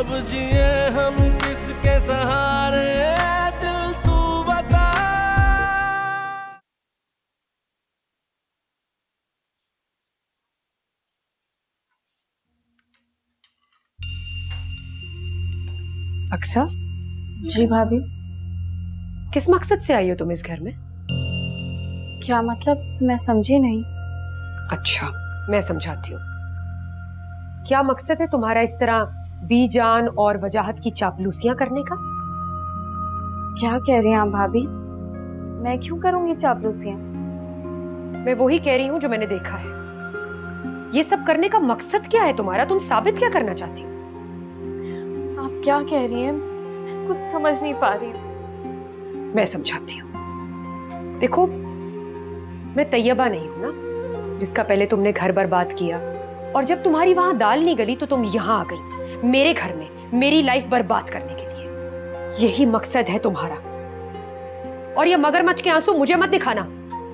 अब जिए हम किसके सहारे, दिल तू बता। अक्सा, जी भाभी। किस मकसद से आई हो तुम इस घर में? क्या मतलब, मैं समझी नहीं। अच्छा, मैं समझाती हूँ। क्या मकसद है तुम्हारा इस तरह बीजान और वजाहत की चापलूसियां करने का? क्या कह रही हैं आप भाभी? मैं क्यों करूंगी चापलूसियां? मैं वही कह रही हूँ जो मैंने देखा है। ये सब करने का मकसद क्या है तुम्हारा? तुम साबित क्या करना चाहती हो? आप क्या कह रही हैं? मैं कुछ समझ नहीं पा रही। मैं समझाती हूँ। देखो, मैं तैयबा नहीं हूं ना, जिसका पहले तुमने घर बर्बाद किया, और जब तुम्हारी वहां दाल नहीं गली तो तुम यहां आ गई मेरे घर में मेरी लाइफ बर्बाद करने के लिए। यही मकसद है तुम्हारा। और ये मगरमच्छ के आंसू मुझे मत दिखाना,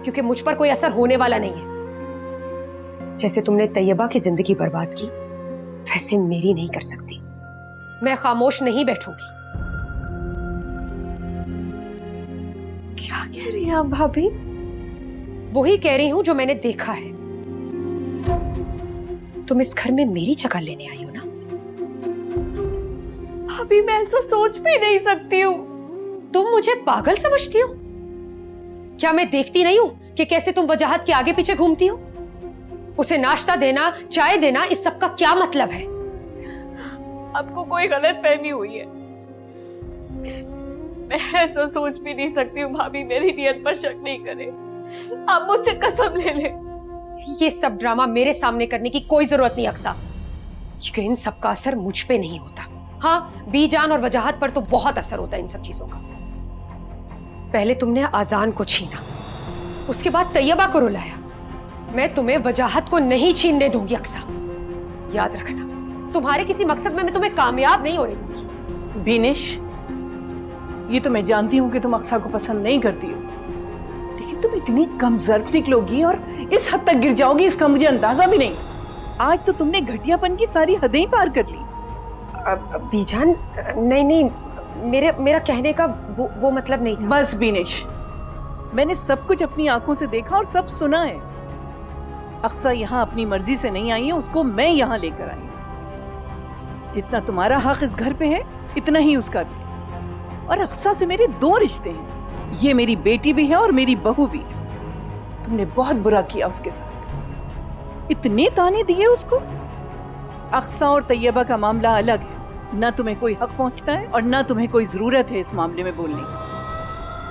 क्योंकि मुझ पर कोई असर होने वाला नहीं है। जैसे तुमने तैयबा की जिंदगी बर्बाद की, वैसे मेरी नहीं कर सकती। मैं खामोश नहीं बैठूंगी। क्या कह रही हैं आप भाभी? वही कह रही हूं जो मैंने देखा है। तुम इस घर में मेरी चकल लेने आई हो ना? भाभी, मैं ऐसा सोच भी नहीं सकती हूँ। तुम मुझे पागल समझती हो? क्या मैं देखती नहीं हूं कि कैसे तुम वजाहत के आगे पीछे घूमती हो? उसे नाश्ता देना, चाय देना, इस सब का क्या मतलब है? आपको कोई गलत फहमी हुई है। मैं ऐसा सोच भी नहीं सकती हूँ भाभी, मेरी नियत पर शक नहीं करे। आप मुझसे कसम ले लें। ये सब ड्रामा मेरे सामने करने की कोई जरूरत नहीं अक्सा, क्योंकि इन सब का असर मुझ पे नहीं होता। हाँ, बीजान और वजाहत पर तो बहुत असर होता है इन सब चीजों का। पहले तुमने आजान को छीना, उसके बाद तैयबा को रुलाया। मैं तुम्हें वजाहत को नहीं छीनने दूंगी अक्सा। याद रखना, तुम्हारे किसी मकसद में मैं तुम्हें कामयाब नहीं होने दूंगी। बीनिश, ये तो मैं जानती हूँ कि तुम अक्सा को पसंद नहीं करती हो, लेकिन तुम इतनी कमजोर निकलोगी और इस हद तक गिर जाओगी इसका मुझे अंदाजा भी नहीं। आज तो तुमने घटियापन की सारी हदें ही पार कर ली। बीजान, नहीं, मेरा कहने का वो मतलब नहीं था। बस बीनिश, मैंने सब कुछ अपनी आंखों से देखा और सब सुना है। अक्सा यहाँ अपनी मर्जी से नहीं आई है, उसको मैं यहाँ लेकर आई हूँ। जितना तुम्हारा हक इस घर पे है, इतना ही उसका भी। और अक्सा से मेरे 2 रिश्ते हैं, ये मेरी बेटी भी है और मेरी बहू भी है। तुमने बहुत बुरा किया उसके साथ, इतने ताने दिए उसको। अक्सा और तैयबा का मामला अलग है, ना तुम्हें कोई हक पहुंचता है और ना तुम्हें कोई जरूरत है इस मामले में बोलने की।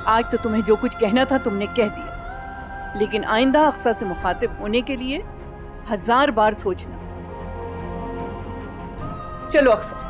आज तो तुम्हें जो कुछ कहना था तुमने कह दिया, लेकिन आइंदा अक्सा से मुखातिब होने के लिए 1000 बार सोचना। चलो अक्सा।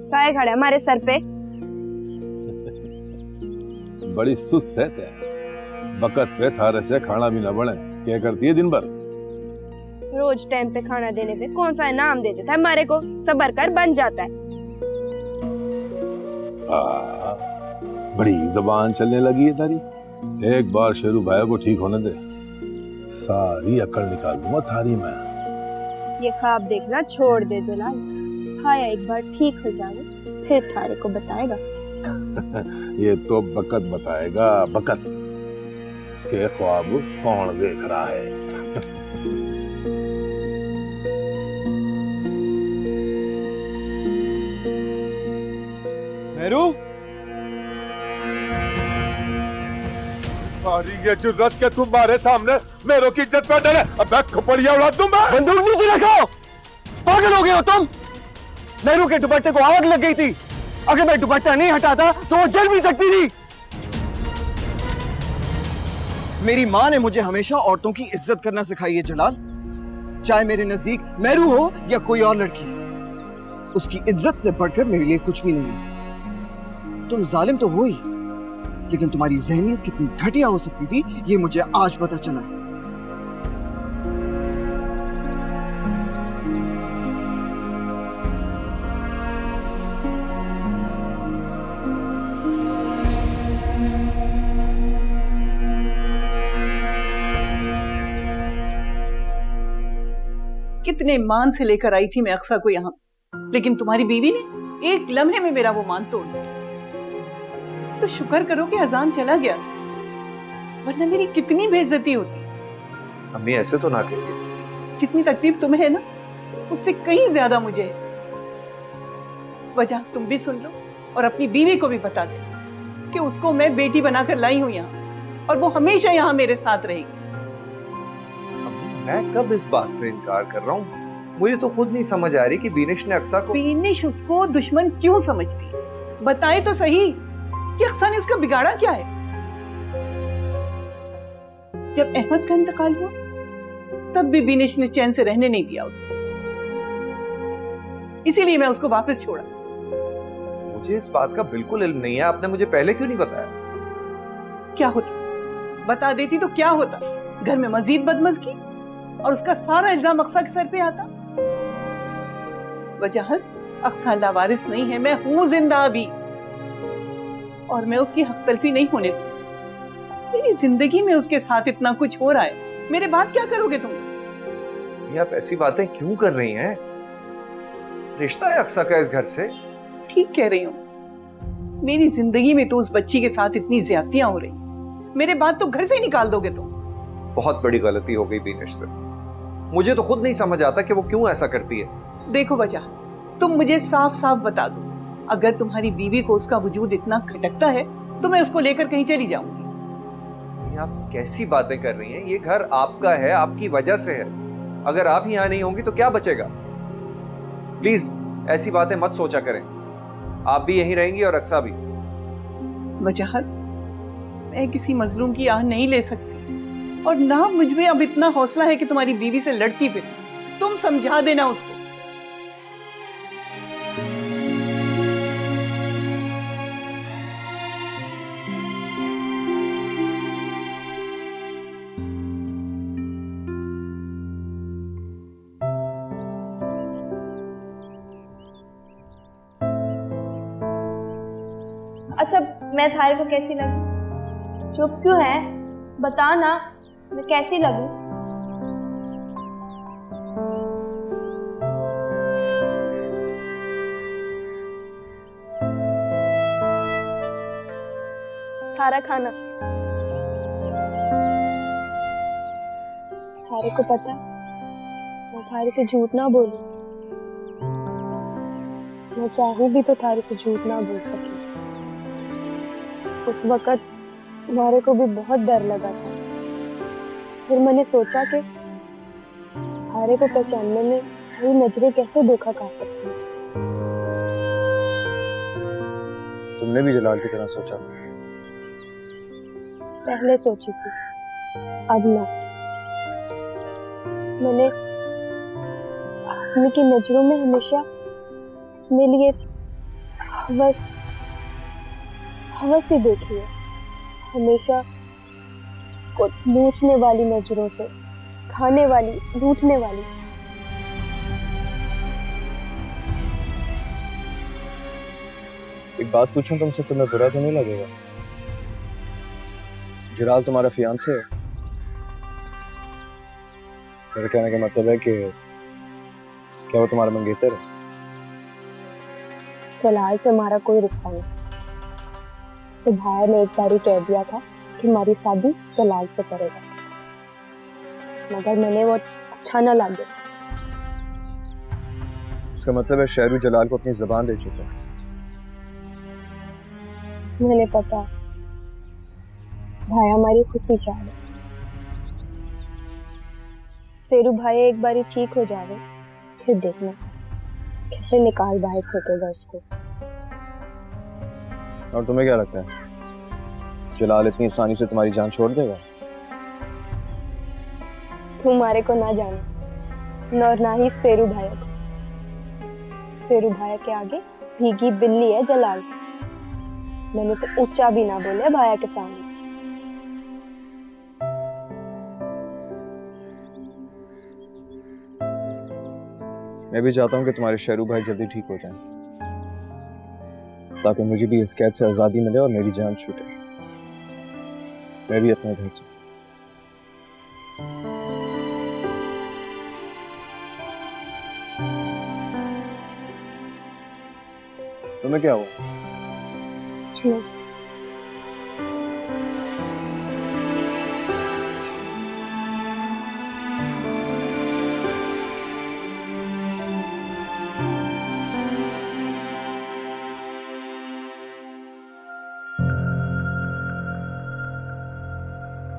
काय खड़े हमारे सर पे? बड़ी सुस्त है ते। बकत पे थारे से खाना भी ना बने। क्या करती है दिन भर? रोज टाइम पे खाना देने पे कौन सा इनाम दे देता है हमारे को? सबर कर, बन जाता है। बड़ी जबान चलने लगी है तारी। एक बार शेरू भाई को ठीक होने दे, सारी अकड़ निकाल दूंगा थारी में। ये ख्वाब देखना छोड़ दे जलाल। भाया एक बार ठीक हो जाए फिर थारे को बताएगा। ये तो बकत बताएगा, बकत के ख्वाब कौन देख रहा है। मेरू, तुम्हारी ये जुर्रत के तुम्हारे सामने मेरों की इज्जत पे डरे। अबे खपड़िया उड़ा दूं मैं। बंदूक नीचे रखो। पागल हो गए हो तुम? मेरू के दुपट्टे को आग लग गई थी। अगर मैं दुपट्टा नहीं हटाता तो वो जल भी सकती थी। मेरी माँ ने मुझे हमेशा औरतों की इज्जत करना सिखाई है जलाल। चाहे मेरे नजदीक मेहरू हो या कोई और लड़की, उसकी इज्जत से बढ़कर मेरे लिए कुछ भी नहीं है। तुम जालिम तो हो ही, लेकिन तुम्हारी जहनियत कितनी घटिया हो सकती थी ये मुझे आज पता चला है। कितने मान से लेकर आई थी मैं अक्सा को यहाँ, लेकिन तुम्हारी बीवी ने एक लम्हे में मेरा वो मान तोड़ दिया। तो शुक्र करो कि अजान चला गया, वरना मेरी कितनी बेइज्जती होती। अम्मी ऐसे तो ना कहिए। जितनी तकलीफ तुम्हें है ना, उससे कहीं ज्यादा मुझे है। वजह तुम भी सुन लो और अपनी बीवी को भी बता दे कि उसको मैं बेटी बनाकर लाई हूं यहाँ, और वो हमेशा यहाँ मेरे साथ रहेगी। मैं कब इस बात से इनकार कर रहा हूँ? मुझे तो खुद नहीं समझ आ रही कि बीनिश ने अक्सा को। बीनिश उसको दुश्मन क्यों समझती है? बताए तो सही कि अक्सा ने उसका बिगाड़ा क्या है। जब अहमद का इंतकाल हुआ तब भी बीनिश ने चैन से रहने नहीं दिया उसको, इसीलिए मैं उसको वापस छोड़ा। मुझे इस बात का बिल्कुल इल्म नहीं है, आपने मुझे पहले क्यों नहीं बताया? क्या होता, बता देती तो क्या होता? घर में मजीद बदमज़गी और उसका सारा इल्जाम अक्सा के सर पे आता। वजाहत, अक्सा लावारिस नहीं है, मैं हूं जिंदा अभी, और मैं उसकी हक तलफी नहीं होने दूंगी। मेरी जिंदगी में उसके साथ इतना कुछ हो रहा है, मेरे बाद क्या करोगे तुम? ये आप ऐसी बातें क्यों कर रही हैं? रिश्ता है अक्सा का इस घर से। ठीक कह रही हूं, मेरी जिंदगी में तो उस बच्ची के साथ इतनी ज्यादतियां हो रही, मेरे बाद तो घर से ही निकाल दोगे तुम। बहुत बड़ी गलती हो गई बीनिश से। मुझे तो खुद नहीं समझ आता कि वो क्यों ऐसा करती है। देखो वजह, तुम मुझे साफ साफ बता दो, अगर तुम्हारी बीवी को उसका वजूद इतना खटकता है तो मैं उसको लेकर कहीं चली जाऊंगी। आप कैसी बातें कर रही हैं? ये घर आपका है, आपकी वजह से है। अगर आप यहाँ नहीं होंगी तो क्या बचेगा? प्लीज ऐसी बातें मत सोचा करें। आप भी यहीं रहेंगी और अक्सा भी। वजाहत, मैं किसी मजलूम की आह नहीं ले सकती, और ना मुझ में अब इतना हौसला है कि तुम्हारी बीवी से लड़ती फिर। तुम समझा देना उसको। अच्छा, मैं थारे को कैसी लगी? चुप क्यों है? बता ना, मैं कैसी लगूं? थारा खाना। थारे को पता, मैं थारे से झूठ ना बोलूं। मैं चाहूं भी तो थारे से झूठ ना बोल सकी। उस वक्त तुम्हारे को भी बहुत डर लगा था, फिर मैंने सोचा कि थारे को पहचानने में मेरी नजरें कैसे धोखा खा सकती हैं। तुमने भी जलाल की तरह सोचा? पहले सोची थी, अब ना। मैंने आदमी की नजरों में हमेशा अपने लिए हवस ही देखी है, हमेशा को नोचने वाली नजरों से, खाने वाली, लूटने वाली। एक बात पूछूं तुमसे, तुम्हें बुरा तो नहीं लगेगा? जलाल तुम्हारा फियांसे है। मेरे कहने का मतलब है कि क्या वो तुम्हारा मंगेतर है? जलाल से हमारा कोई रिश्ता नहीं। तो भाई ने एक बार ही कह दिया था कि हमारी शादी जलाल से करेगा, मगर मैंने वो अच्छा ना लगे। इसका मतलब है शेरू जलाल को अपनी जुबान दे चुका है। मैंने पता, भाई हमारी खुशी चाह रहे। शेरू भाई एक बार ही ठीक हो जावे, फिर देखना कैसे निकाल बाहर फेंकेगा उसको। और तुम्हें क्या लगता है, जलाल इतनी आसानी से तुम्हारी जान छोड़ देगा? तुम मारे को ना जाने, और ना ही सेरू भाया को। सेरू भाया के आगे भीगी बिल्ली है जलाल। मैंने तो ऊंचा भी ना बोले भाया के सामने। मैं भी चाहता हूँ कि तुम्हारे शेरू भाई जल्दी ठीक हो जाएं, ताकि मुझे भी इस कैद से आजादी मिले और मेरी जान छूटे। मैं भी अपने घर चलूं। तुम्हें क्या हुआ? कुछ नहीं।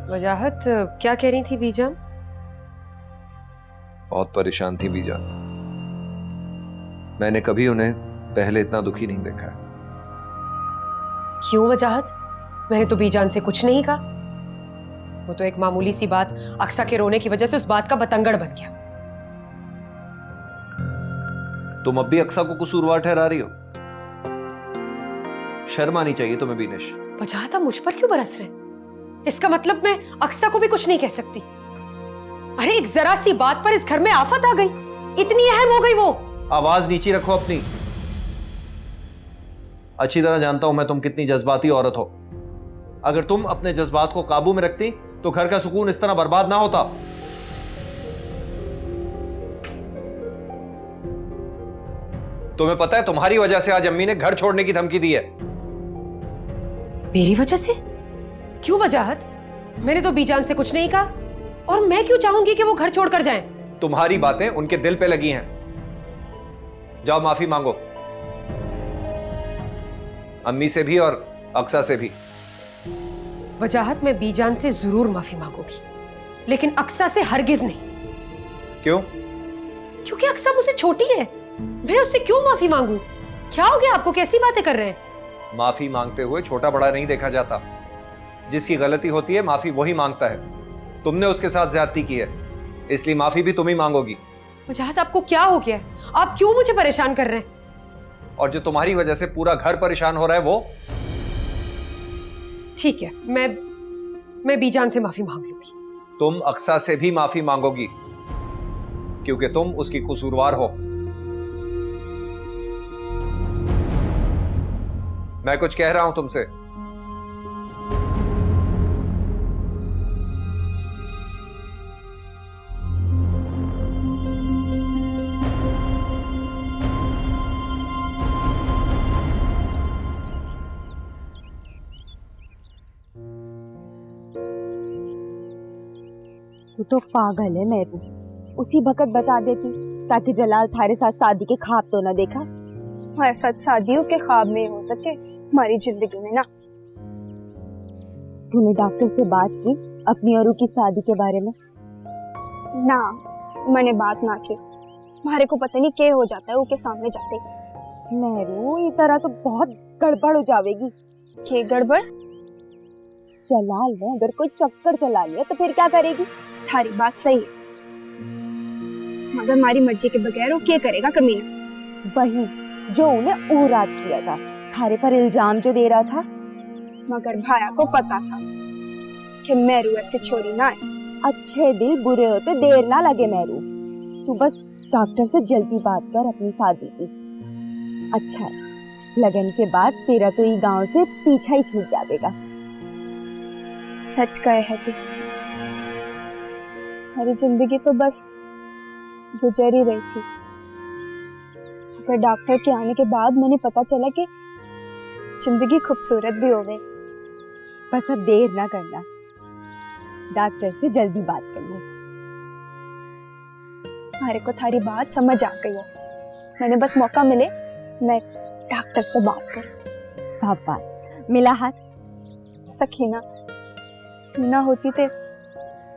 वजाहत क्या कह रही थी बीजान? बहुत परेशान थी बीजान। मैंने कभी उन्हें पहले इतना दुखी नहीं देखा है। क्यों वजाहत? मैंने तो बीजान से कुछ नहीं कहा। वो तो एक मामूली सी बात अक्सा के रोने की वजह से उस बात का बतंगड़ बन गया। तुम अब भी अक्सा को कसूरवार ठहरा रही हो। शर्म आनी चाहिए तुम्हें बीनिश। वजाहत आप मुझ पर क्यों बरस रहे? इसका मतलब मैं अक्सा को भी कुछ नहीं कह सकती। अरे एक जरा सी बात पर इस घर में आफत आ गई, इतनी अहम हो गई वो। आवाज नीची रखो अपनी। अच्छी तरह जानता हूं मैं तुम कितनी जज्बाती औरत हो। अगर तुम अपने जज्बात को काबू में रखती तो घर का सुकून इस तरह बर्बाद ना होता। तुम्हें पता है तुम्हारी वजह से आज अम्मी ने घर छोड़ने की धमकी दी है। मेरी वजह से? क्यों वजाहत? मैंने तो बीजान से कुछ नहीं कहा, और मैं क्यों चाहूंगी कि वो घर छोड़कर जाएं? तुम्हारी बातें उनके दिल पे लगी हैं। जाओ माफी मांगो, अम्मी से भी और अक्सा से भी। वजाहत मैं बीजान से जरूर माफी मांगूंगी, लेकिन अक्सा से हरगिज नहीं। क्यों? क्योंकि अक्सा मुझसे छोटी है। मैं उससे क्यों माफी मांगू? क्या हो गया आपको? कैसी बातें कर रहे हैं? माफी मांगते हुए छोटा बड़ा नहीं देखा जाता। जिसकी गलती होती है माफी वही मांगता है। तुमने उसके साथ ज्यादती की है, इसलिए माफी भी तुम ही मांगोगी। वजाहत आपको क्या हो गया? आप क्यों मुझे परेशान कर रहे हैं? और जो तुम्हारी वजह से पूरा घर परेशान हो रहा है वो। ठीक है, मैं बीजान से माफी मांग लूंगी। तुम अक्सा से भी माफी मांगोगी, क्योंकि तुम उसकी कसूरवार हो। मैं कुछ कह रहा हूं तुमसे। तू तो पागल है मेरू। उसी वक्त बता देती ताकि जलाल थारे साथ शादी के ख्वाब तो ना देखा। हमारे साथ शादियों के ख्वाब में हो सके हमारी जिंदगी में ना। तूने डॉक्टर से बात की अपनी औरों की शादी के बारे में? ना, मैंने बात ना की। हमारे को पता नहीं क्या हो जाता है वो के सामने जाते। मेरू ये तरह तो बहुत गड़बड़ हो जाएगी। क्या गड़बड़? जलाल ने अगर कोई चक्कर चला लिया तो फिर क्या करेगी? थारी बात सही है, मगर हमारी मर्जी के बगैर वो क्या करेगा कमीना? वही जो उन्हें वो रात किया था, थारे पर इल्जाम जो दे रहा था। मगर भाया को पता था कि मेरू ऐसी छोरी ना है। अच्छे दिल बुरे होते देर ना लगे मेरू। तू बस डॉक्टर से जल्दी बात कर अपनी शादी की। अच्छा है, लगन के बाद तेरा तो ये गांव से पीछा ही छूट जाएगा। सच कहे है तू। हमारी जिंदगी तो बस गुजर ही रही थी। अगर डॉक्टर के आने के बाद मैंने पता चला कि जिंदगी खूबसूरत भी हो गई। बस अब देर ना करना, डॉक्टर से जल्दी बात कर लो। हमारे को थारी बात समझ आ गई है। मैंने बस मौका मिले मैं डॉक्टर से बात करूं। पापा मिला हाथ। सखीना ना होती तो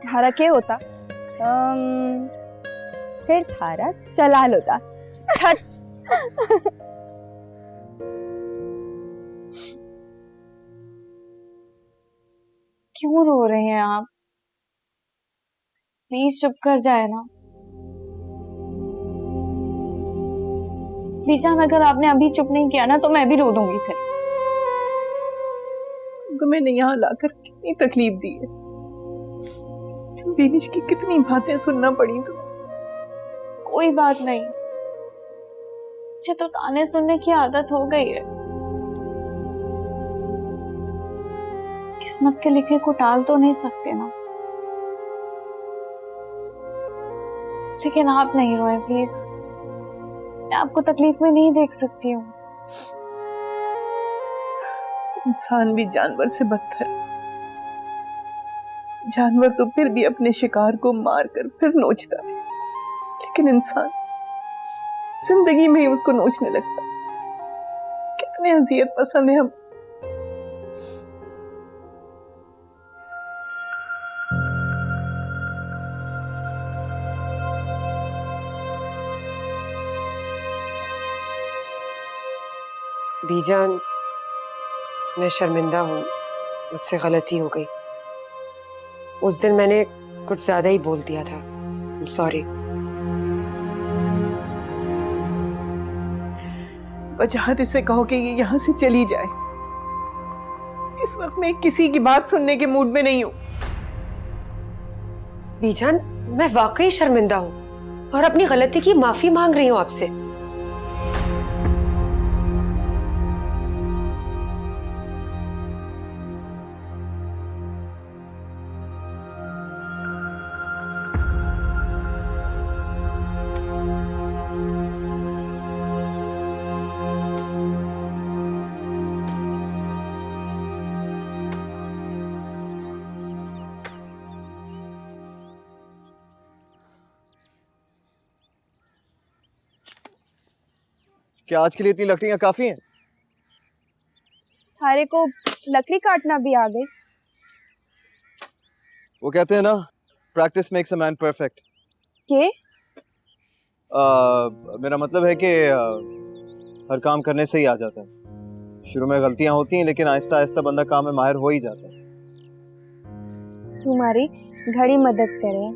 थारा क्या होता? फिर थारा जलाल होता। क्यों रो रहे हैं आप? प्लीज चुप कर जाए ना। बीजान, अगर आपने अभी चुप नहीं किया ना तो मैं भी रो दूंगी फिर। तुमको मैंने यहाँ लाकर कितनी तकलीफ दी है, बेनिश की कितनी बातें सुनना पड़ी तुम्हें। कोई बात नहीं, मुझे तो ताने सुनने की आदत हो गई है। किस्मत के लिखे को टाल तो नहीं सकते ना। लेकिन आप नहीं रोए प्लीज, मैं आपको तकलीफ में नहीं देख सकती हूँ। इंसान भी जानवर से बदतर है। जानवर तो फिर भी अपने शिकार को मारकर फिर नोचता है, लेकिन इंसान जिंदगी में ही उसको नोचने लगता है। कितने अजियत पसंद है हम। बीजान, मैं शर्मिंदा हूँ, मुझसे गलती हो गई। उस दिन मैंने कुछ ज्यादा ही बोल दिया था। सॉरी। वजाहत इससे कहो कि ये यहाँ से चली जाए। इस वक्त मैं किसी की बात सुनने के मूड में नहीं हूँ। बीजान, मैं वाकई शर्मिंदा हूँ और अपनी गलती की माफी मांग रही हूँ आपसे। क्या आज के लिए इतनी लकड़ियां काफी हैं? थारे को लकड़ी काटना भी आ गई। वो कहते हैं ना, practice makes a man perfect. के? मेरा मतलब है कि हर काम करने से ही आ जाता है। शुरू में गलतियां होती हैं, लेकिन आहिस्ता आहिस्ता बंदा काम में माहिर हो ही जाता है। तुम्हारी घड़ी मदद करे।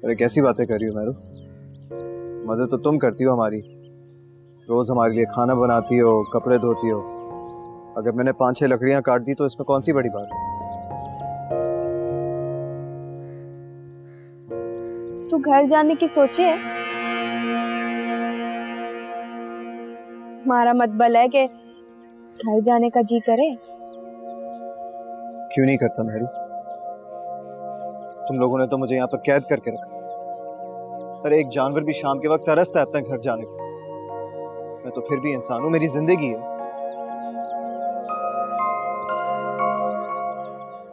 अरे कैसी बातें कर रही हो मैरू? मदद तो तुम करती हो हमारी। रोज हमारे लिए खाना बनाती हो, कपड़े धोती हो। अगर मैंने 5-6 लकड़ियां काट दी तो इसमें कौन सी बड़ी बात है? तू घर जाने की सोचे है? हमारा मतबल है कि घर जाने का जी करे। क्यों नहीं करता मैरू? तुम लोगों ने तो मुझे यहाँ पर कैद करके रखा। अरे एक जानवर भी शाम के वक्त तरसता है अपने घर जाने को। मैं तो फिर भी इंसान हूं, मेरी जिंदगी है।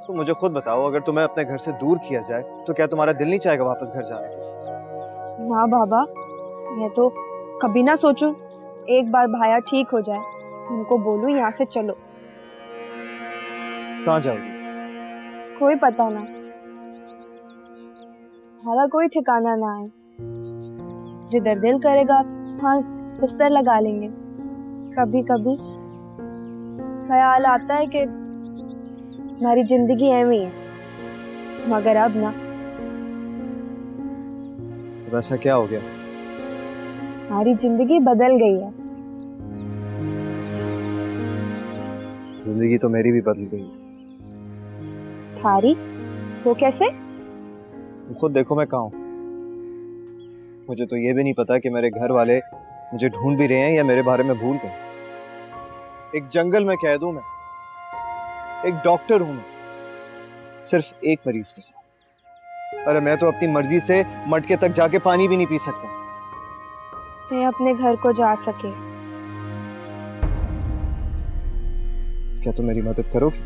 तो मुझे खुद बताओ, अगर तुम्हें अपने घर से दूर किया जाए तो क्या तुम्हारा दिल नहीं चाहेगा वापस घर जाने को? ना बाबा, मैं तो कभी ना सोचूं। एक बार भाया ठीक हो जाए, उनको बोलूं यहाँ से चलो। कहाँ जाओगी? कोई पता ना, हमारा कोई ठिकाना ना है। जिधर दिल करेगा हाँ बिस्तर लगा लेंगे। कभी कभी ख्याल आता है कि हमारी जिंदगी ऐवी है, मगर अब ना। वैसा क्या हो गया? हमारी जिंदगी बदल गई है। जिंदगी तो मेरी भी बदल गई। थारी? वो कैसे? तुम खुद देखो मैं कहाँ हूँ। मुझे तो ये भी नहीं पता कि मेरे घर वाले मुझे ढूंढ भी रहे हैं या मेरे बारे में भूल गए। एक जंगल में कैद हूं मैं, एक डॉक्टर हूं मैं, सिर्फ एक मरीज के साथ। अरे मैं तो अपनी मर्जी से मटके तक जाके पानी भी नहीं पी सकता। मैं अपने घर को जा सके। क्या तुम मेरी मदद करोगे?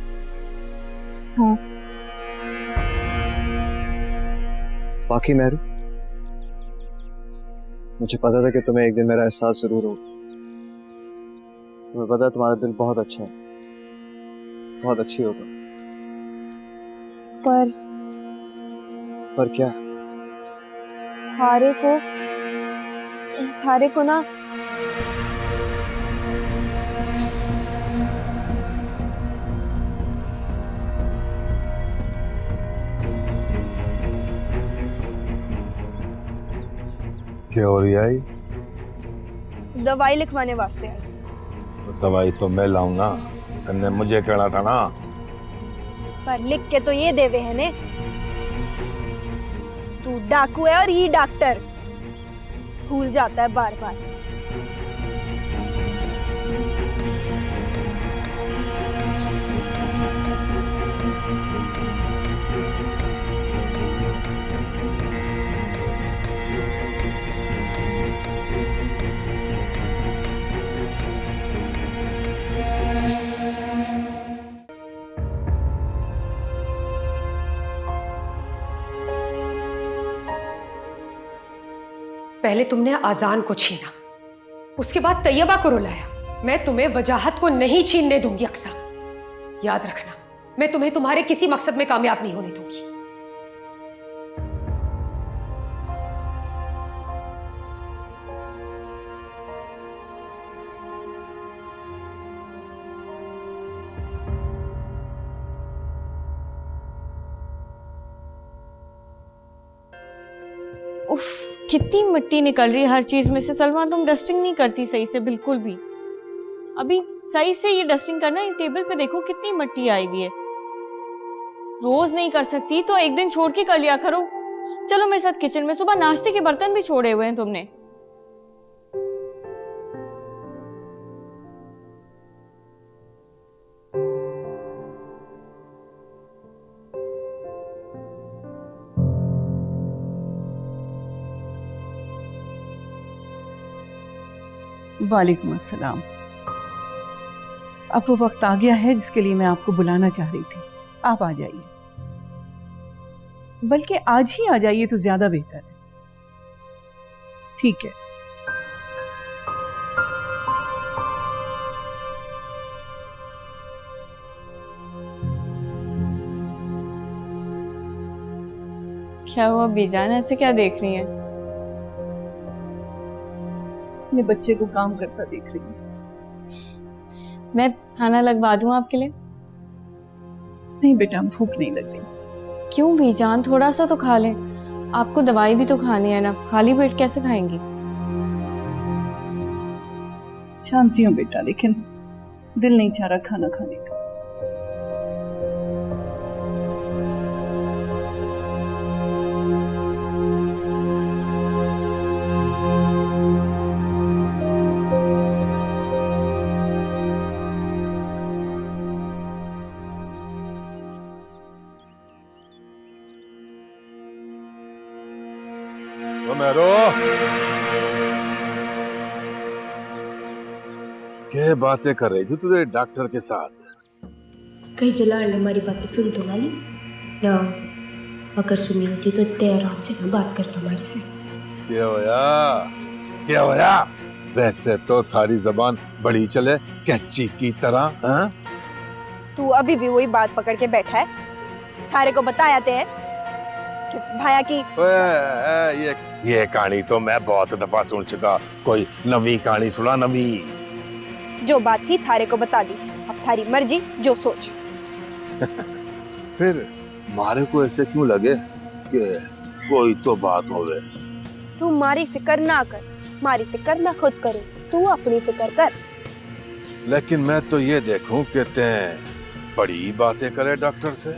हाँ। बाकी मैरू, मुझे पता था कि तुम्हें एक दिन मेरा एहसास जरूर होगा। तुम्हें पता है तुम्हारा दिल बहुत अच्छा है, बहुत अच्छी हो तुम। पर क्या? थारे को ना क्या हो रही आई? दवाई लिखवाने वास्ते आई। तो दवाई तो मैं लाऊं ना, तुमने मुझे कहना था ना। पर लिख के तो ये देवे है ने, तू डाकू है और ये डॉक्टर। भूल जाता है बार बार। पहले तुमने आजान को छीना, उसके बाद तैयबा को रुलाया। मैं तुम्हें वजाहत को नहीं छीनने दूंगी अक्सा। याद रखना, मैं तुम्हें तुम्हारे किसी मकसद में कामयाब नहीं होने दूंगी। उफ, कितनी मिट्टी निकल रही है हर चीज में से। सलमा, तुम डस्टिंग नहीं करती सही से, बिल्कुल भी। अभी सही से ये डस्टिंग करना। इन टेबल पे देखो कितनी मिट्टी आई हुई है। रोज नहीं कर सकती तो एक दिन छोड़ के कर लिया करो। चलो मेरे साथ किचन में, सुबह नाश्ते के बर्तन भी छोड़े हुए हैं तुमने। वालेकुम अस्सलाम। अब वो वक्त आ गया है जिसके लिए मैं आपको बुलाना चाह रही थी। आप आ जाइए, बल्कि आज ही आ जाइए तो ज्यादा बेहतर है। ठीक है। क्या हुआ बीजान, ऐसे क्या देख रही हैं? अपने बच्चे को काम करता देख रही हूँ। मैं खाना लगवा दूं आपके लिए? नहीं बेटा, भूख नहीं लग रही। क्यों बीजान, थोड़ा सा तो खा लें। आपको दवाई भी तो खानी है ना, खाली पेट कैसे खाएंगी? जानती हूँ बेटा, लेकिन दिल नहीं चाह रहा खाना खाने का। मेरो क्या बातें कर रही थी तुझे डॉक्टर के साथ? कहीं जलाल ने हमारी बातें सुन तो ना ली ना? अगर सुनी होती तो इतने आराम से मैं बात करता हमारे से। क्या होया? क्या होया? वैसे तो थारी जबान बड़ी चले कैची की तरह। हाँ? तू अभी भी वही बात पकड़ के बैठा है। थारे को बताया थे कि भाया की ये कहानी तो मैं बहुत दफा सुन चुका। कोई नवी कहानी सुना? नवी जो बात थी थारे को बता दी। अब थारी मर्जी, जो सोच। फिर मारे को ऐसे क्यों लगे कि कोई तो बात हो गए? तू मारी फिक्र ना कर, मारी फिक्र मैं खुद करूँ। तू अपनी फिक्र कर। लेकिन मैं तो ये देखूं कि ते बड़ी बातें करे डॉक्टर से।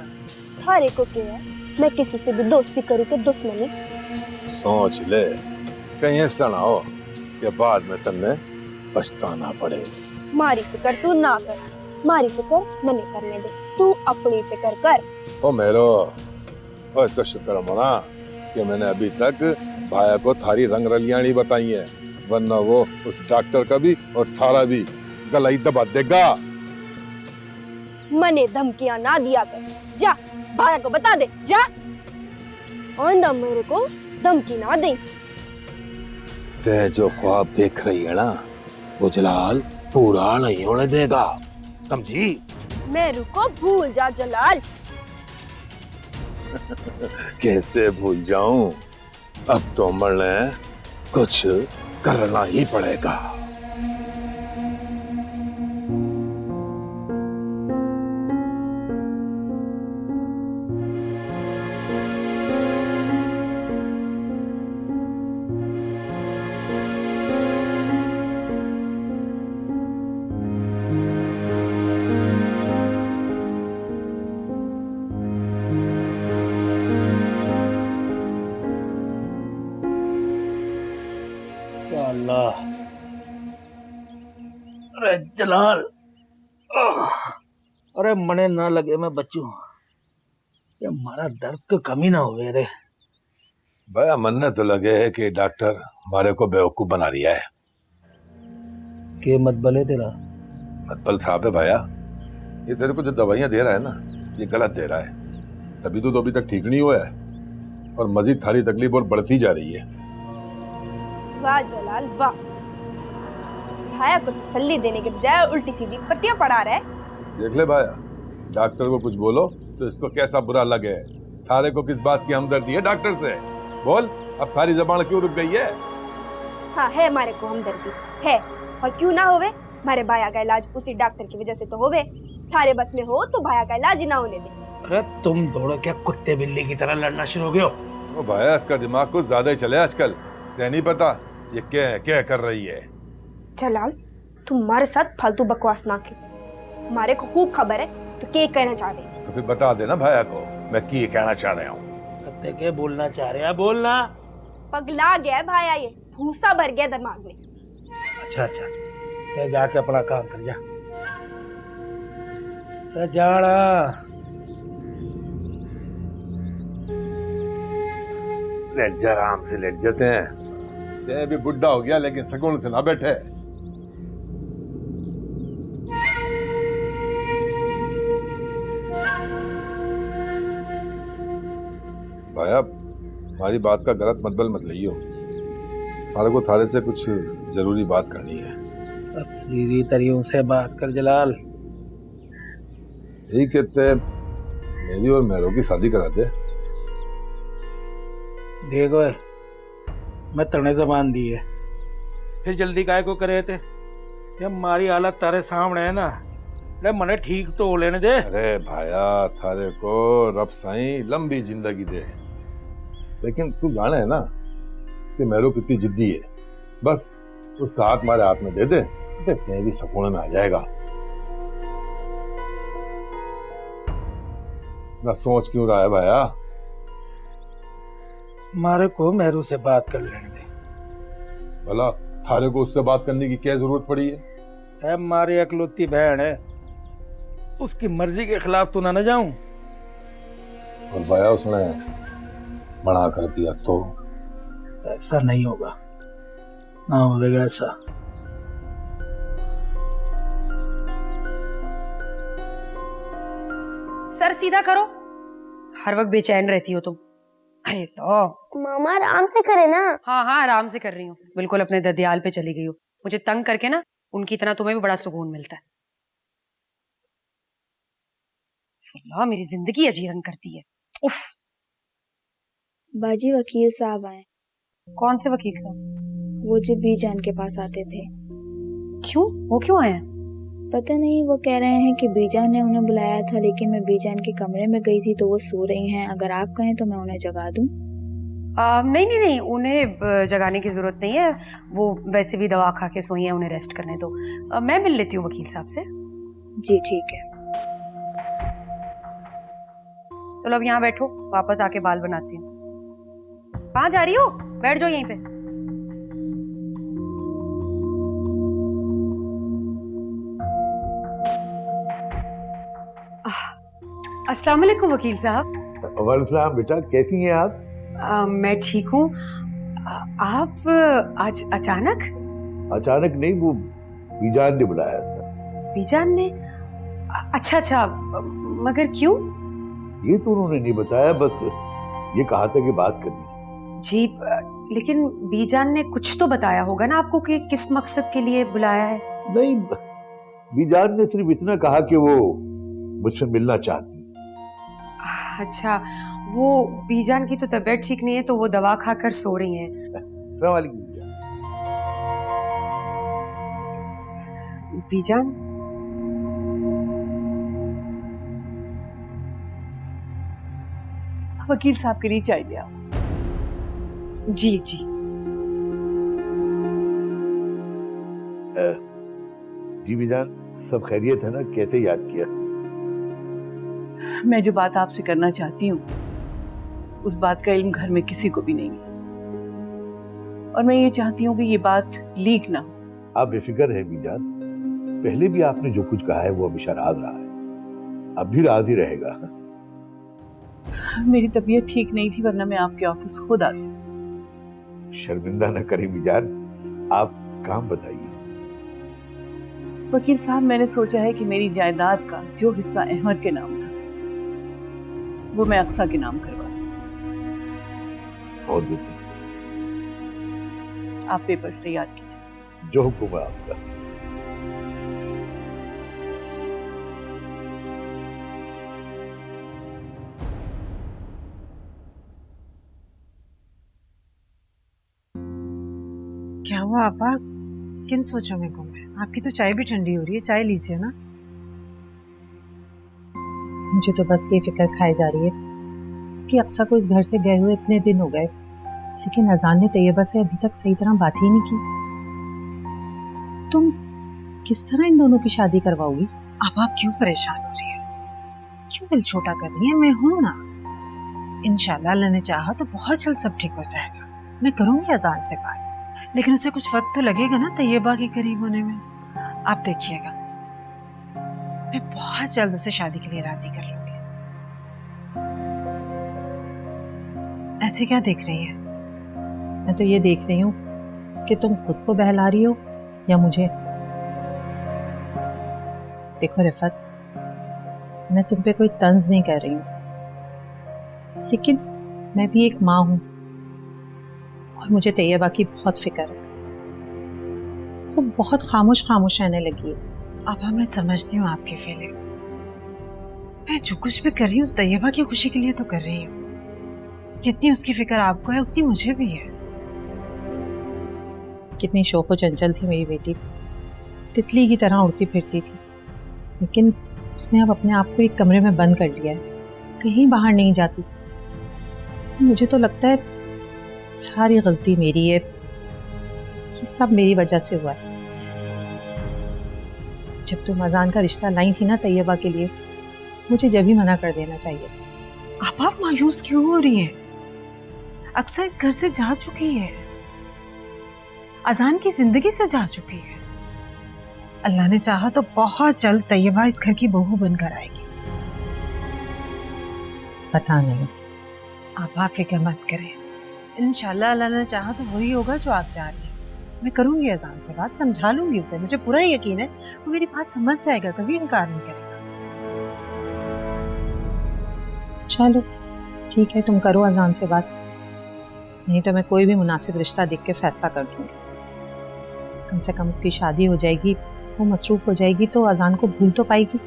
थारे को क्या है, मैं किसी से भी दोस्ती करूँ कि दुश्मनी? सोच ले, कहीं ऐसा ना हो कि बाद में तन्ने पछताना पड़े। मारी फिक्र तू ना कर, मारी फिक्र मैंने करने दे। तू अपनी फिक्र कर। ओ मेरो, ओ तो शुक्र मना कि मैंने अभी तक भाया को थारी रंग रलियाणी बताई है, वरना वो उस डॉक्टर का भी और थारा भी गला ही दबा देगा। मने धमकियां ना दिया कर। जा भाया को बता दे, जा। आइंदा मेरे को धमकी ना दे। ते जो ख्वाब देख रही है ना, वो जलाल पूरा नहीं होने देगा, समझी? मेरू को भूल जा जलाल। कैसे भूल जाऊं? अब तो मरने कुछ करना ही पड़ेगा। अल्लाह। अरे जलाल, अरे मने ना लगे मैं बच्चू, ये हमारा दर्द तो कमी ना हुए रे। भैया मनने तो लगे है कि डॉक्टर हमारे को बेवकूफ बना रिया है। के मतबल है तेरा? मतबल साहब है भैया, ये तेरे को जो दवाइयां दे रहा है ना, ये गलत दे रहा है। तभी तो अभी तक ठीक नहीं हुआ है और मजीद थारी तकलीफ और बढ़ती जा रही है। वाह जलाल वाह, भाया को तसल्ली देने के बजाय उल्टी सीधी पट्टियां पड़ा रहा है। देख ले भाया, डॉक्टर को कुछ बोलो तो इसको कैसा बुरा लगे। थारे को किस बात की हमदर्दी है डॉक्टर से? बोल, अब थारी जबान क्यों रुक गई है? हाँ है हमारे को हमदर्दी है, और क्यों ना होवे, हमारे भाया का इलाज उसी डॉक्टर की वजह से तो होवे। थारे बस में हो तो भाया का इलाज ही ना होने दे। अरे तुम दौड़ो क्या कुत्ते बिल्ली की तरह लड़ना शुरू हो गए हो? वो भाया, इसका दिमाग कुछ ज्यादा ही चले आजकल। ते नहीं पता ये क्या क्या कर रही है। जलाल तुम हमारे साथ फालतू बकवास ना की, हमारे को खूब खबर है तो क्या कहना चाह रहे। तो फिर बता देना भाया को मैं क्या कहना चाह रहा हूँ। कुत्ते के बोलना चाह रहे हैं, बोलना। पगला गया है भाया, ये भूसा भर गया दिमाग में। अच्छा अच्छा, ते जाके अपना काम कर जा, ते जाना। लेट जा, आराम से लेट जाते हैं। ते भी बुढ़ा हो गया लेकिन सुकून से ना बैठे। भाया, हमारी बात का गलत मतबल मत लियो। हमारे को थारे से कुछ जरूरी बात करनी है। बस सीधी तरीकों से बात कर जलाल। यही कहते मेरी और मेहरों की शादी करा दे। देखो मैं तने जबान दी है, फिर जल्दी काहे को करे थे? ये हमारी हालत तारे सामने है ना, ले मने ठीक तो हो लेने दे। अरे भाया, थारे को रब साईं लंबी जिंदगी दे, लेकिन तू जाने है ना कि मेहरो कितनी जिद्दी है। बस उसका हाथ हमारे हाथ में दे दे, देखते हैं भी सुकून में आ जाएगा। ना सोच क्यों रहा है भाया? मारे को मेहरू से बात कर लेने दे। भला थारे को उससे बात करने की क्या जरूरत पड़ी है? हमारी अकलौती बहन है, उसकी मर्जी के खिलाफ तो ना जाऊं। और भाया उसने मना कर दिया तो? ऐसा नहीं होगा, ना होगा ऐसा। सर सीधा करो, हर वक्त बेचैन रहती हो तुम। लो मामा आराम से करे ना। हाँ हाँ आराम से कर रही हूँ, बिल्कुल अपने ददियाल पे चली गई हो। मुझे तंग करके ना उनकी तरह तुम्हें भी बड़ा सुकून मिलता है। अल्लाह, मेरी जिंदगी अजीरन करती है। उफ। बाजी वकील साहब आए। कौन से वकील साहब? वो जो बीजान के पास आते थे। क्यों, वो क्यों आए हैं? पता नहीं, वो कह रहे हैं कि बीजान ने उन्हें बुलाया था, लेकिन मैं बीजान के कमरे में गई थी तो वो सो रही हैं। अगर आप कहें तो मैं उन्हें जगा दूं। नहीं नहीं नहीं, उन्हें जगाने की जरूरत नहीं है, वो वैसे भी दवा खा के सोई हैं, उन्हें रेस्ट करने दो। मैं मिल लेती हूँ वकील साहब से। जी ठीक है। चलो अब यहाँ बैठो, वापस आके बाल बनाती हूँ। कहाँ जा रही हो? बैठ जाओ यहीं पे। अस्सलाम वालेकुम वकील साहब। वालेकुम बेटा, कैसी हैं आप? मैं ठीक हूँ। आप आज अचानक? अचानक नहीं, वो बीजान ने बुलाया था। बीजान ने? अच्छा अच्छा, मगर क्यों? ये तो उन्होंने नहीं बताया, बस ये कहा था कि बात करनी। जी, लेकिन बीजान ने कुछ तो बताया होगा ना आपको कि किस मकसद के लिए बुलाया है? नहीं, बीजान ने सिर्फ इतना कहा कि वो मुझसे मिलना चाहती। अच्छा, वो बीजान की तो तबीयत ठीक नहीं है तो वो दवा खाकर सो रही हैं। अस्सलाम वालेकुम बीजान। वकील साहब के लिए चाय ले आओ। जी जी। जी बीजान, सब खैरियत है ना? कैसे याद किया? मैं जो बात आपसे करना चाहती हूँ उस बात का इल्म घर में किसी को भी नहीं है। और मैं ये चाहती हूँ कि ये बात लीक ना हो। आप बेफिक्र है बीजान, पहले भी आपने जो कुछ कहा है वो हमेशा राज रहा है, अब भी राज ही रहेगा। मेरी तबीयत ठीक नहीं थी, वरना मैं आपके ऑफिस खुद आती। शर्मिंदा न करें बीजान, आप काम बताइए। वकील साहब, मैंने सोचा है कि मेरी जायदाद का जो हिस्सा अहमद के नाम था वो मैं अक्सा के नाम करवा दूं। बहुत बेहतर, आप पेपर्स तैयार कीजिए। जो हुक्म है आपका। क्या हुआ आपा, किन सोचों में गुम है? आपकी तो चाय भी ठंडी हो रही है, चाय लीजिए ना। मुझे तो बस ये फिक्र खाई जा रही है कि अक्सा को इस घर से गए हुए इतने दिन हो गए, लेकिन अजान ने तैयबा से अभी तक सही तरह बात ही नहीं की। तुम किस तरह इन दोनों की शादी करवाओगी? अब आप क्यों परेशान हो रही है, क्यों दिल छोटा कर रही है? मैं हूं ना, इंशाल्लाह अल्लाह ने चाहा तो बहुत जल्द सब ठीक हो जाएगा। मैं करूंगी अजान से बात, लेकिन उसे कुछ वक्त तो लगेगा ना तैयबा के करीब होने में। आप देखिएगा, मैं बहुत जल्द उसे शादी के लिए राजी कर लूंगी। ऐसे क्या देख रही है? मैं तो ये देख रही हूँ कि तुम खुद को बहला रही हो या मुझे। देखो रिफत, मैं तुम पे कोई तंज नहीं कर रही हूँ, लेकिन मैं भी एक माँ हूँ और मुझे तैयबा की बहुत फिक्र है। वो बहुत खामोश खामोश रहने लगी है। अब मैं समझती हूँ आपकी फीलिंग। मैं जो कुछ भी कर रही हूँ तैयबा की खुशी के लिए तो कर रही हूँ। जितनी उसकी फिक्र आपको है उतनी मुझे भी है। कितनी शौक चंचल थी मेरी बेटी, तितली की तरह उड़ती फिरती थी, लेकिन उसने अब अपने आप को एक कमरे में बंद कर लिया है, कहीं बाहर नहीं जाती। मुझे तो लगता है सारी गलती मेरी है, ये सब मेरी वजह से हुआ है। जब तुम अजान का रिश्ता लाई थी ना तैयबा के लिए, मुझे जब ही मना कर देना चाहिए था। आप मायूस क्यों हो रही हैं? अक्सा इस घर से जा चुकी है, अजान की जिंदगी से जा चुकी है। अल्लाह ने चाहा तो बहुत जल्द तैयबा इस घर की बहू बनकर आएगी। पता नहीं। आप फिक्र मत करें, इंशाल्लाह अल्लाह ने चाहा तो वही होगा जो आप चाह रही हैं। मैं करूंगी अजान से बात, समझा लूंगी उसे, मुझे पूरा यकीन है वो मेरी बात समझ जाएगा, कभी इनकार नहीं करेगा। चलो ठीक है, तुम करो अजान से बात, नहीं तो मैं कोई भी मुनासिब रिश्ता देख के फैसला कर दूंगी। कम से कम उसकी शादी हो जाएगी, वो मसरूफ हो जाएगी तो अजान को भूल तो पाएगी।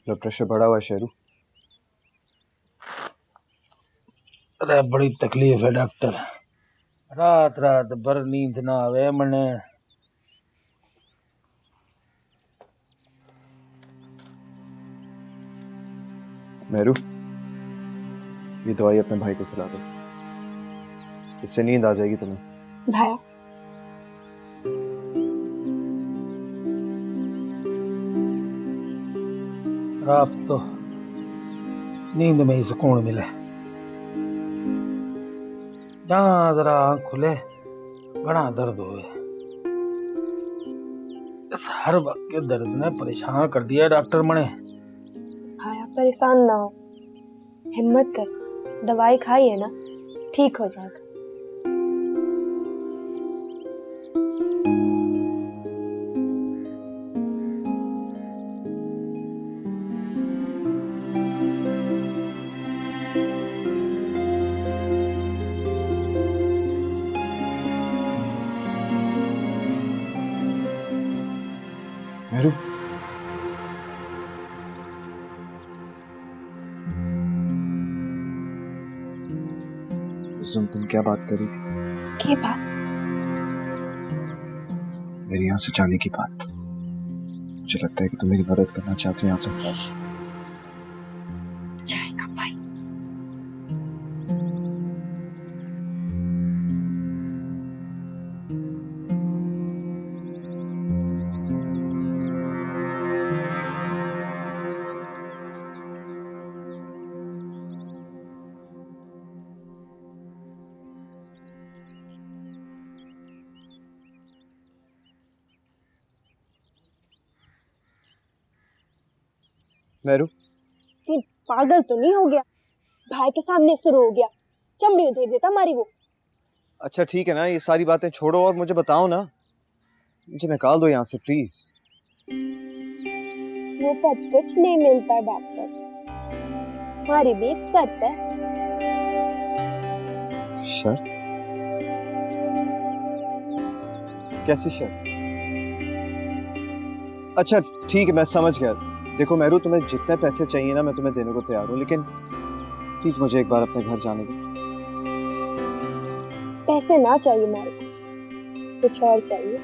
ब्लड प्रेशर बढ़ा हुआ है शेरू। अरे बड़ी तकलीफ है डॉक्टर, रात रात भर नींद ना आवे मने। मेहरू, ये दवाई अपने भाई को खिला दो, इससे नींद आ जाएगी तुम्हें। भाया, रात तो नींद में ही सुकून मिले, जहाँ जरा आँख खुले घना दर्द हुए। इस हर वक्त के दर्द ने परेशान कर दिया डॉक्टर मने। भाया परेशान ना हो, हिम्मत कर, दवाई खाई है ना, ठीक हो जाएगा। मेहरू, तुम क्या बात कर रही थी? क्या बात? मेरे यहाँ से जाने की बात। मुझे लगता है कि तुम मेरी मदद करना चाहते हो यहाँ से। जाएगा भाई। मेरू, तुम पागल तो नहीं हो गया? भाई के सामने शुरू हो गया, चमड़ी उधेड़ देता मारी वो। अच्छा ठीक है ना, ये सारी बातें छोड़ो और मुझे बताओ ना, मुझे निकाल दो यहाँ से प्लीज। वो सब कुछ नहीं मिलता डॉक्टर, हमारी भी एक शर्त है। शर्त? कैसी शर्त? अच्छा ठीक है, मैं समझ गया। देखो मेरू, तुम्हें जितने पैसे चाहिए ना मैं तुम्हें देने को तैयार हूँ, लेकिन प्लीज मुझे एक बार अपने घर जाने दो। पैसे ना चाहिए मेरे को, कुछ और चाहिए।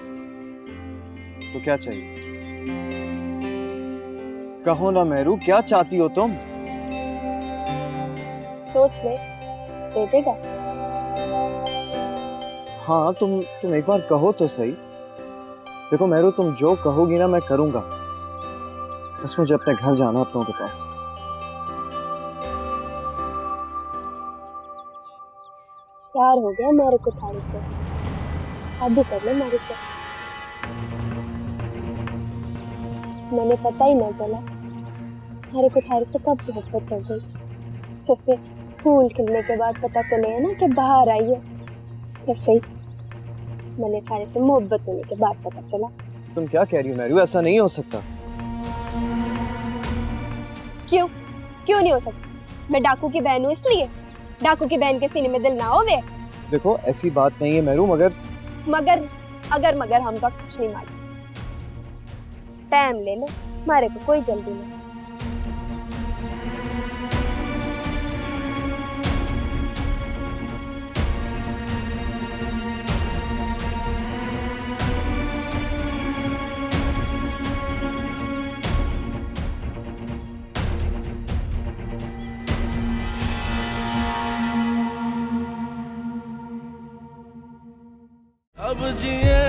तो क्या चाहिए? कहो ना मेरू, क्या चाहती हो तुम? सोच ले, दे देगा? हाँ तुम एक बार कहो तो सही। देखो मेरू, तुम जो कहोगी ना मैं करूंगा, बस मुझे अपने घर जाना, अपनों के पास। प्यार हो गया मेरे को थारे से, शादी कर ले मेरे से। मैंने पता ही ना चला मेरे को थारे से कब मोहब्बत हो गई। जैसे फूल खिलने के बाद पता चले है ना कि बाहर आई है, वैसे ही मैंने थारे से मोहब्बत होने के बाद पता चला। तुम क्या कह रही हो मेरू? ऐसा नहीं हो सकता। क्यों क्यों नहीं हो सकता? मैं डाकू की बहन हूँ इसलिए? डाकू की बहन के सीने में दिल ना होवे? देखो ऐसी बात नहीं है मेरू, मगर मगर हमका कुछ नहीं मालूम। टाइम ले ले, मारे को कोई जल्दी नहीं। अब जिए